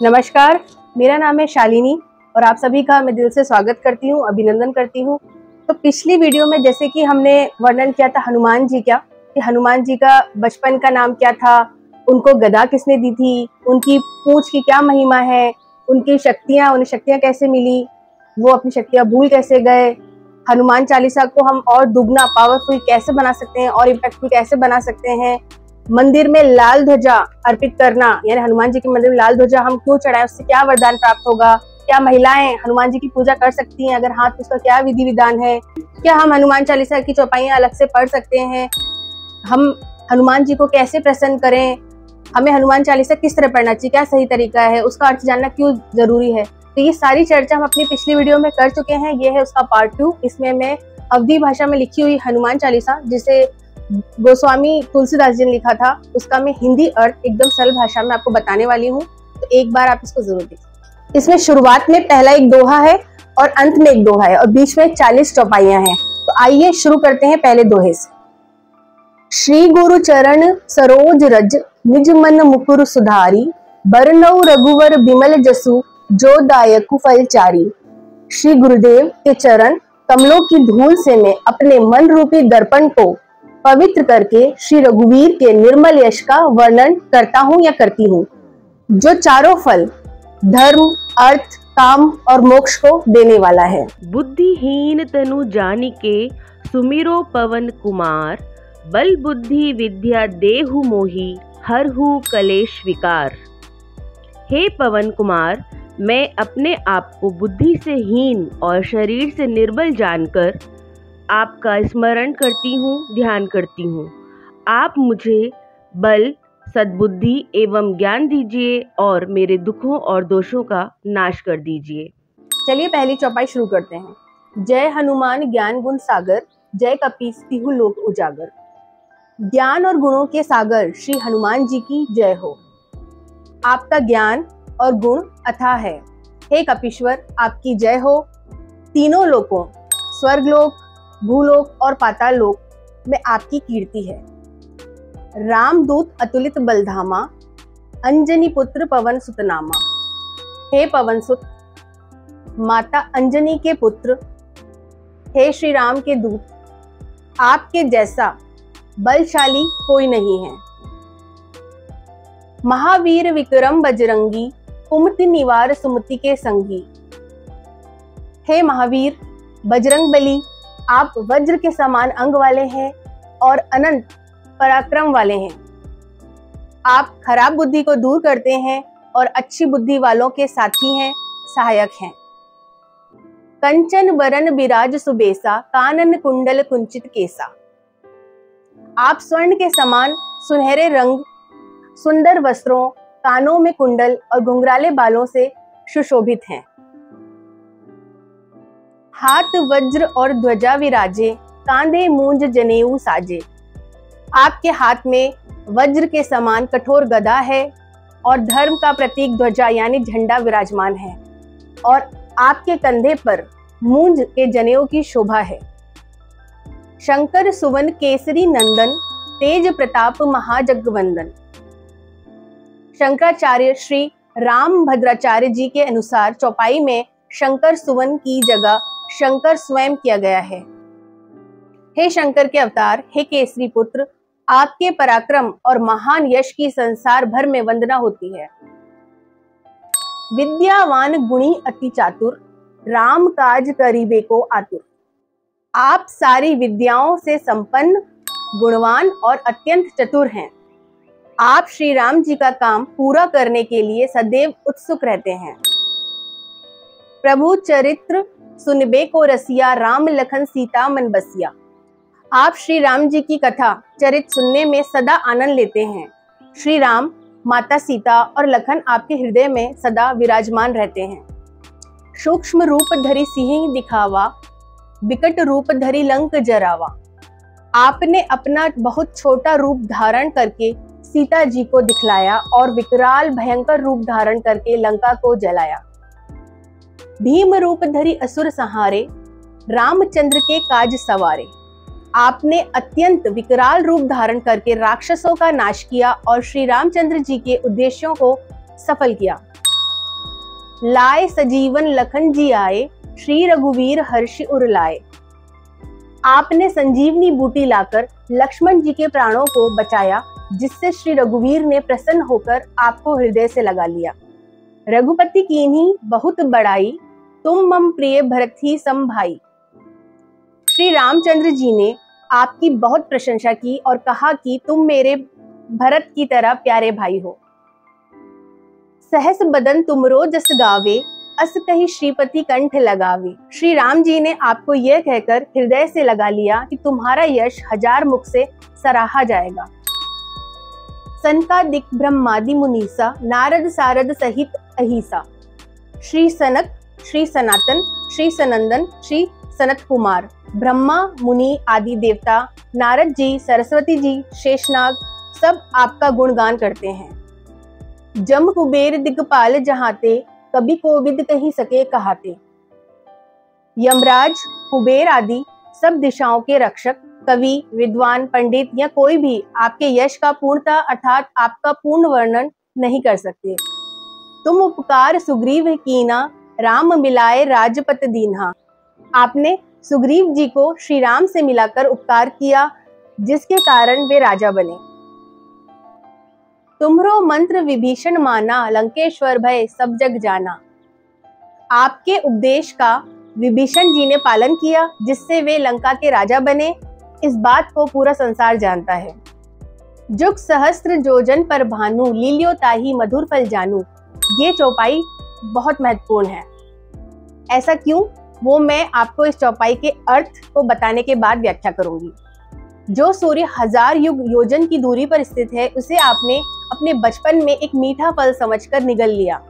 नमस्कार, मेरा नाम है शालिनी और आप सभी का मैं दिल से स्वागत करती हूँ, अभिनंदन करती हूँ। तो पिछली वीडियो में जैसे कि हमने वर्णन किया था हनुमान जी का, कि हनुमान जी का बचपन का नाम क्या था, उनको गदा किसने दी थी, उनकी पूंछ की क्या महिमा है, उनकी शक्तियाँ, उन्हें शक्तियाँ कैसे मिली, वो अपनी शक्तियाँ भूल कैसे गए, हनुमान चालीसा को हम और दुगना पावरफुल कैसे बना सकते हैं और इम्पैक्टफुल कैसे बना सकते हैं, मंदिर में लाल ध्वजा अर्पित करना, यानी हनुमान जी के मंदिर में लाल ध्वजा हम क्यों चढ़ाएं, उससे क्या वरदान प्राप्त होगा, क्या महिलाएं हनुमान जी की पूजा कर सकती हैं, अगर हाँ तो उसका क्या विधि विधान है, क्या हम हनुमान चालीसा की चौपाइयां अलग से पढ़ सकते हैं, हम हनुमान जी को कैसे प्रसन्न करें, हमें हनुमान चालीसा किस तरह पढ़ना चाहिए, क्या सही तरीका है, उसका अर्थ जानना क्यों जरूरी है। तो ये सारी चर्चा हम अपनी पिछली वीडियो में कर चुके हैं। ये है उसका पार्ट 2। इसमें मैं अवधी भाषा में लिखी हुई हनुमान चालीसा, जिसे गोस्वामी तुलसीदास जी ने लिखा था, उसका मैं हिंदी अर्थ एकदम सरल भाषा में आपको बताने वाली हूँ। तो एक बार आप इसको जरूर देखिए। इसमें शुरुआत में पहला एक दोहा है और अंत में एक दोहा है और बीच में 40 चौपाइयां हैं। तो आइए शुरू करते हैं पहले दोहे से। श्री गुरु चरण सरोज रज निज मन मुकुर सुधारी, बरनऊ रघुवर बिमल जसु जो दायकु फलचारी। श्री गुरुदेव के चरण कमलों की धूल से मैं अपने मन रूपी दर्पण को पवित्र करके श्री रघुवीर के निर्मल यश का वर्णन करता हूँ या करती हूँ, जो चारों फल धर्म, अर्थ, काम और मोक्ष को देने वाला है। बुद्धिहीन तनु जानिके सुमिरो पवन कुमार, बल बुद्धि विद्या देहु मोहि हरहु कलेश विकार। हे पवन कुमार, मैं अपने आप को बुद्धि से हीन और शरीर से निर्बल जानकर आपका स्मरण करती हूँ, ध्यान करती हूँ। आप मुझे बल, सद्बुद्धि एवं ज्ञान दीजिए और मेरे दुखों और दोषों का नाश कर दीजिए। चलिए पहली चौपाई शुरू करते हैं। जय हनुमान ज्ञान गुण सागर, जय कपीस तिहु लोक उजागर। ज्ञान और गुणों के सागर श्री हनुमान जी की जय हो। आपका ज्ञान और गुण अथाह है। हे कपीश्वर, आपकी जय हो। तीनों लोकों, स्वर्गलोक, भूलोक और पाताल लोक में आपकी कीर्ति है। रामदूत अतुलित बलधामा, अंजनी पुत्र पवन सुत नामा। हे पवन सुत, माता अंजनी के पुत्र, हे श्री राम के दूत, आपके जैसा बलशाली कोई नहीं है। महावीर विक्रम बजरंगी, कुमति निवार सुमति के संगी। हे महावीर बजरंग बली, आप वज्र के समान अंग वाले हैं और अनंत पराक्रम वाले हैं। आप खराब बुद्धि को दूर करते हैं और अच्छी बुद्धि वालों के साथी हैं, सहायक हैं। कंचन बरन बिराज सुबेसा, कानन कुंडल कुंचित केसा। आप स्वर्ण के समान सुनहरे रंग, सुंदर वस्त्रों, कानों में कुंडल और घुंघराले बालों से सुशोभित हैं। हाथ वज्र और ध्वजा विराजे, कांधे मूंज जनेऊ साजे। आपके हाथ में वज्र के समान कठोर गदा है और धर्म का प्रतीक ध्वजा यानी झंडा विराजमान है और आपके कंधे पर मूंज के जनेऊ की शोभा है। शंकर सुवन केसरी नंदन, तेज प्रताप महाजगवंदन। शंकराचार्य श्री राम भद्राचार्य जी के अनुसार चौपाई में शंकर सुवन की जगह शंकर स्वयं किया गया है। हे शंकर के अवतार, हे केसरी पुत्र, आपके पराक्रम और महान यश की संसार भर में वंदना होती है। विद्यावान गुणी अति चातुर, राम काज करीबे को आतुर। आप सारी विद्याओं से संपन्न, गुणवान और अत्यंत चतुर हैं। आप श्री राम जी का काम पूरा करने के लिए सदैव उत्सुक रहते हैं। प्रभु चरित्र सुनबे को रसिया, राम लखन सीता मन बसिया। आप श्री राम जी की कथा चरित सुनने में सदा आनंद लेते हैं। श्री राम, माता सीता और लखन आपके हृदय में सदा विराजमान रहते हैं। सूक्ष्म रूप धरि सिंह दिखावा, विकट रूप धरि लंक जरावा। आपने अपना बहुत छोटा रूप धारण करके सीता जी को दिखलाया और विकराल भयंकर रूप धारण करके लंका को जलाया। भीम रूप धरि असुर संहारे, रामचंद्र के काज सवारे। आपने अत्यंत विकराल रूप धारण करके राक्षसों का नाश किया और श्री रामचंद्र जी के उद्देश्यों को सफल किया। लाए सजीवन लखन जी आए, श्री रघुवीर हर्ष उर लाए। आपने संजीवनी बूटी लाकर लक्ष्मण जी के प्राणों को बचाया, जिससे श्री रघुवीर ने प्रसन्न होकर आपको हृदय से लगा लिया। रघुपति कीन्ही बहुत बड़ाई, तुम मम प्रिय भरत ही सम भाई। श्री रामचंद्र जी ने आपकी बहुत प्रशंसा की और कहा कि तुम मेरे भरत की तरह प्यारे भाई हो। सहस बदन तुमरो जस गावे, अस कही श्रीपति कंठ लगावे। श्री राम जी ने आपको यह कहकर हृदय से लगा लिया कि तुम्हारा यश 1000 मुख से सराहा जाएगा। सनकादिक ब्रह्मादि मुनीसा, नारद सारद सहित अहिसा। श्री सनक, श्री सनातन, श्री सनंदन, श्री सनत कुमार, ब्रह्मा मुनि आदि देवता, नारद जी, सरस्वती जी, शेषनाग सब आपका गुणगान करते हैं। जम कुबेर दिगपाल जहाते, कभी कोविद कही सके कहाते। यमराज, कुबेर आदि सब दिशाओं के रक्षक, कवि, विद्वान, पंडित या कोई भी आपके यश का पूर्णता अर्थात आपका पूर्ण वर्णन नहीं कर सकते। तुम उपकार सुग्रीव कीना, राम मिलाए राजपत दीन्हा। आपने सुग्रीव जी को श्री राम से मिलाकर उपकार किया, जिसके कारण वे राजा बने। तुम्हरो मंत्र विभीषण माना, लंकेश्वर भय सब जग जाना। आपके उपदेश का विभीषण जी ने पालन किया, जिससे वे लंका के राजा बने। इस बात को पूरा संसार जानता है। जुग सहस्त्र जोजन पर भानु, लील्यो ताही मधुर फल जानू। ये चौपाई बहुत महत्वपूर्ण है। ऐसा क्यों, वो मैं आपको इस चौपाई के अर्थ को बताने के बाद व्याख्या करूंगी। जो सूर्य 1000 युग योजन की दूरी पर स्थित है, उसे आपने अपने बचपन में एक मीठा फल समझकर निगल लिया।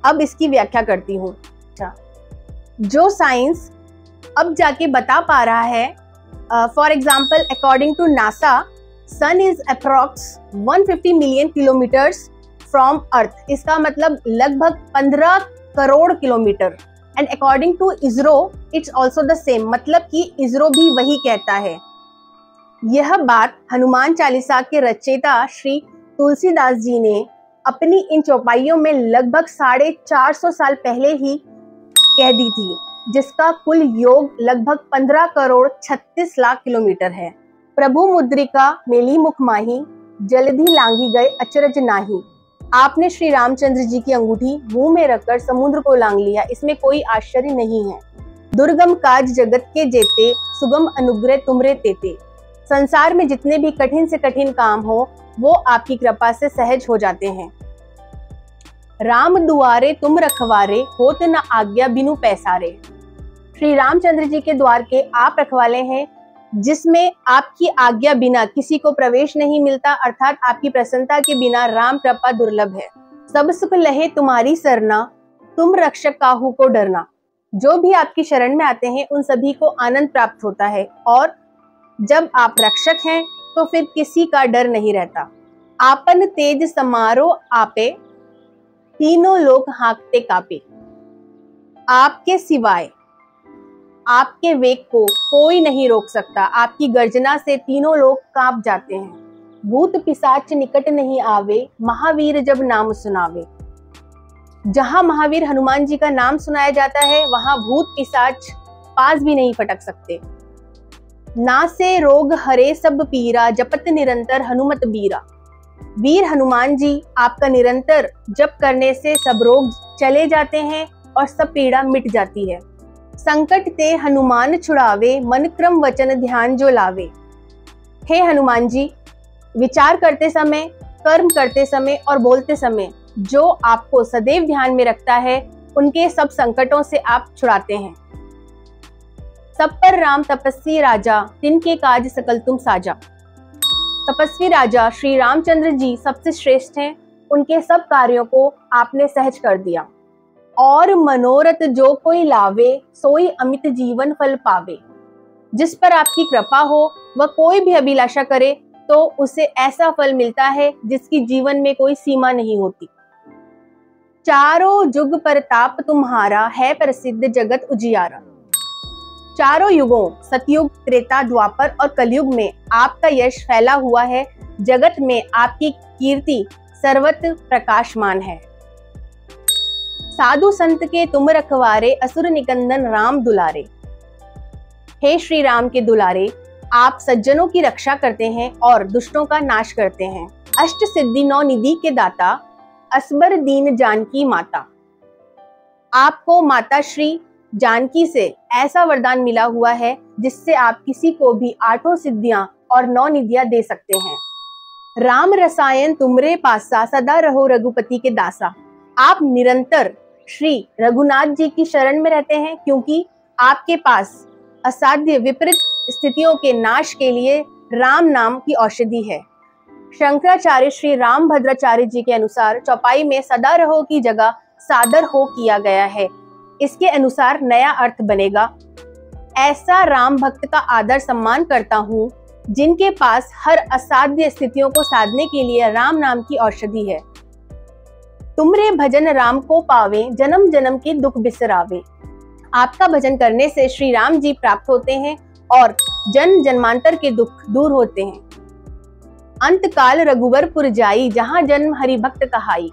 अब इसकी व्याख्या करती हूँ। जो साइंस अब जाके बता पा रहा है, for example according to NASA, sun is approx 150 million kilometres from earth. इसका मतलब लगभग 15 crore kilometre. And according to ISRO it's also the same, मतलब कि इसरो भी वही कहता है। यह बात हनुमान चालीसा के रचयिता श्री तुलसीदास जी ने अपनी इन चौपाइयों में लगभग 450 साल पहले ही कह दी थी, जिसका कुल योग लगभग 15 करोड़ 36 लाख किलोमीटर है। प्रभु मुद्रिका मेली मुख माही, जलधि लांघी गए अचरज नाही। आपने श्री रामचंद्र जी की अंगूठी मुंह में रखकर समुद्र को लांघ लिया, इसमें कोई आश्चर्य नहीं है। दुर्गम काज जगत के जेते, सुगम अनुग्रह तुमरे तेते। संसार में जितने भी कठिन से कठिन काम हो, वो आपकी कृपा से सहज हो जाते हैं। राम दुआरे तुम रखवारे, होत न आज्ञा बिनु पैसारे। श्री रामचंद्र जी के द्वार के आप रखवाले हैं, जिसमें आपकी आज्ञा बिना किसी को प्रवेश नहीं मिलता, अर्थात आपकी प्रसन्नता के बिना राम कृपा दुर्लभ है। सब सुख लहे तुम्हारी सरना, तुम रक्षक काहू को डरना। जो भी आपकी शरण में आते हैं, उन सभी को आनंद प्राप्त होता है, और जब आप रक्षक हैं तो फिर किसी का डर नहीं रहता। आपन तेज समारो आपे, तीनों लोग हाँकते कापे। आपके सिवाय आपके वेग को कोई नहीं रोक सकता। आपकी गर्जना से तीनों लोग कांप जाते हैं। भूत पिशाच निकट नहीं आवे, महावीर जब नाम सुनावे। जहां महावीर हनुमान जी का नाम सुनाया जाता है, वहां भूत पिशाच पास भी नहीं फटक सकते। ना से रोग हरे सब पीरा, जपत निरंतर हनुमत बीरा। वीर हनुमान जी आपका निरंतर जप करने से सब रोग चले जाते हैं और सब पीड़ा मिट जाती है। संकट ते हनुमान छुड़ावे, मन क्रम वचन ध्यान जो लावे। हे हनुमान जी, विचार करते समय, कर्म करते समय और बोलते समय जो आपको सदैव ध्यान में रखता है, उनके सब संकटों से आप छुड़ाते हैं। सब पर राम तपस्वी राजा, तिनके काज सकल तुम साजा। तपस्वी राजा श्री रामचंद्र जी सबसे श्रेष्ठ हैं, उनके सब कार्यों को आपने सहज कर दिया। और मनोरथ जो कोई लावे, सोई अमित जीवन फल पावे। जिस पर आपकी कृपा हो, वह कोई भी अभिलाषा करे तो उसे ऐसा फल मिलता है जिसकी जीवन में कोई सीमा नहीं होती। चारों जुग परताप तुम्हारा, है प्रसिद्ध जगत उजियारा। चारों युगों सतयुग, त्रेता, द्वापर और कलयुग में आपका यश फैला हुआ है। जगत में आपकी कीर्ति सर्वत्र प्रकाशमान है। साधु संत के तुम रखवारे, असुर निकंदन राम दुलारे। हे श्री राम के दुलारे, आप सज्जनों की रक्षा करते हैं और दुष्टों का नाश करते हैं। अष्ट सिद्धि नौ निधि के दाता, असबर दीन जानकी माता। आपको माता श्री जानकी से ऐसा वरदान मिला हुआ है जिससे आप किसी को भी आठों सिद्धियां और नौ निधियां दे सकते हैं। राम रसायन तुमरे पासा, सदा रहो रघुपति के दासा। आप निरंतर श्री रघुनाथ जी की शरण में रहते हैं क्योंकि आपके पास असाध्य विपरीत स्थितियों के नाश के लिए राम नाम की औषधि है। शंकराचार्य श्री राम भद्राचार्य जी के अनुसार चौपाई में सदा रहो की जगह सादर हो किया गया है। इसके अनुसार नया अर्थ बनेगा, ऐसा राम भक्त का आदर सम्मान करता हूँ जिनके पास हर असाध्य स्थितियों को साधने के लिए राम नाम की औषधि है। तुमरे भजन राम को पावे, जन्म जन्म के दुख बिसरावे। आपका भजन करने से श्री राम जी प्राप्त होते हैं और जन्म जन्मांतर के दुख दूर होते हैं। अंत काल रघुवरपुर जाई, जहाँ जन्म हरि भक्त कहाई।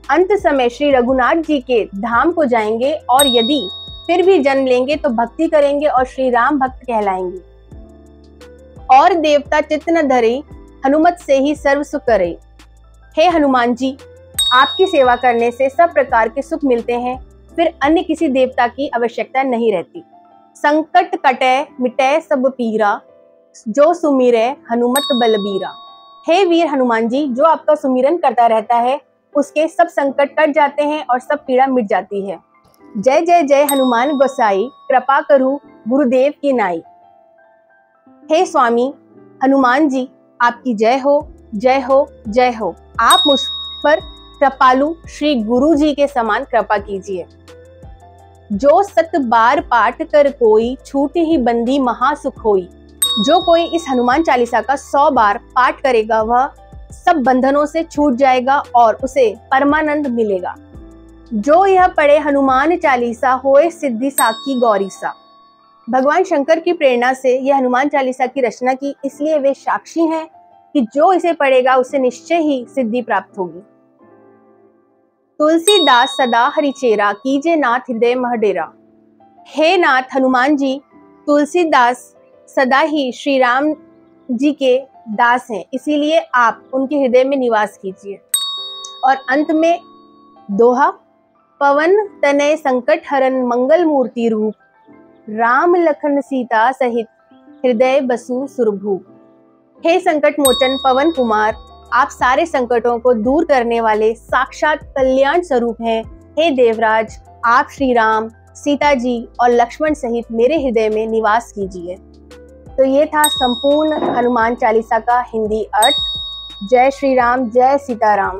अंत समय श्री रघुनाथ जी के धाम को जाएंगे और यदि फिर भी जन्म लेंगे तो भक्ति करेंगे और श्री राम भक्त कहलाएंगे। और देवता चित्त न धरे, हनुमत से ही सर्व सुख करे। हे हनुमान जी, आपकी सेवा करने से सब प्रकार के सुख मिलते हैं, फिर अन्य किसी देवता की आवश्यकता नहीं रहती। संकट कटे मिटे सब पीरा, जो सुमिरे हनुमत बलबीरा। हे वीर हनुमान जी, जो आपका सुमिरन करता रहता है उसके सब संकट कट जाते हैं और सब पीड़ा मिट जाती है। जय जय जय हनुमान गोसाई, कृपा करूं गुरुदेव की नाई। हे स्वामी हनुमान जी, आपकी जय हो जय हो जय हो। आप मुझ पर कृपालु श्री गुरु जी के समान कृपा कीजिए। जो सत बार पाठ कर कोई, छूट ही बंदी महासुख होई। जो कोई इस हनुमान चालीसा का 100 बार पाठ करेगा वह सब बंधनों से छूट जाएगा और उसे परमानंद मिलेगा। जो यह पढ़े हनुमान चालीसा, होए सिद्धि साखी गौरीसा। भगवान शंकर की प्रेरणा से यह हनुमान चालीसा की रचना की, इसलिए वे साक्षी हैं कि जो इसे पढ़ेगा उसे निश्चय ही सिद्धि प्राप्त होगी। तुलसीदास सदा हरिचेरा, कीजे नाथ हृदय मह डेरा। हे नाथ हनुमान जी, तुलसीदास सदा ही श्री राम जी के दास हैं, इसीलिए आप उनके हृदय में निवास कीजिए। और अंत में दोहा, पवन तनय संकट हरन, मंगल मूर्ति रूप। राम लखन सीता सहित, हृदय बसु सुरभूप। हे संकट मोचन पवन कुमार, आप सारे संकटों को दूर करने वाले साक्षात कल्याण स्वरूप हैं। हे देवराज, आप श्री राम, सीता जी और लक्ष्मण सहित मेरे हृदय में निवास कीजिए। तो ये था संपूर्ण हनुमान चालीसा का हिंदी अर्थ। जय श्री राम, जय सीताराम।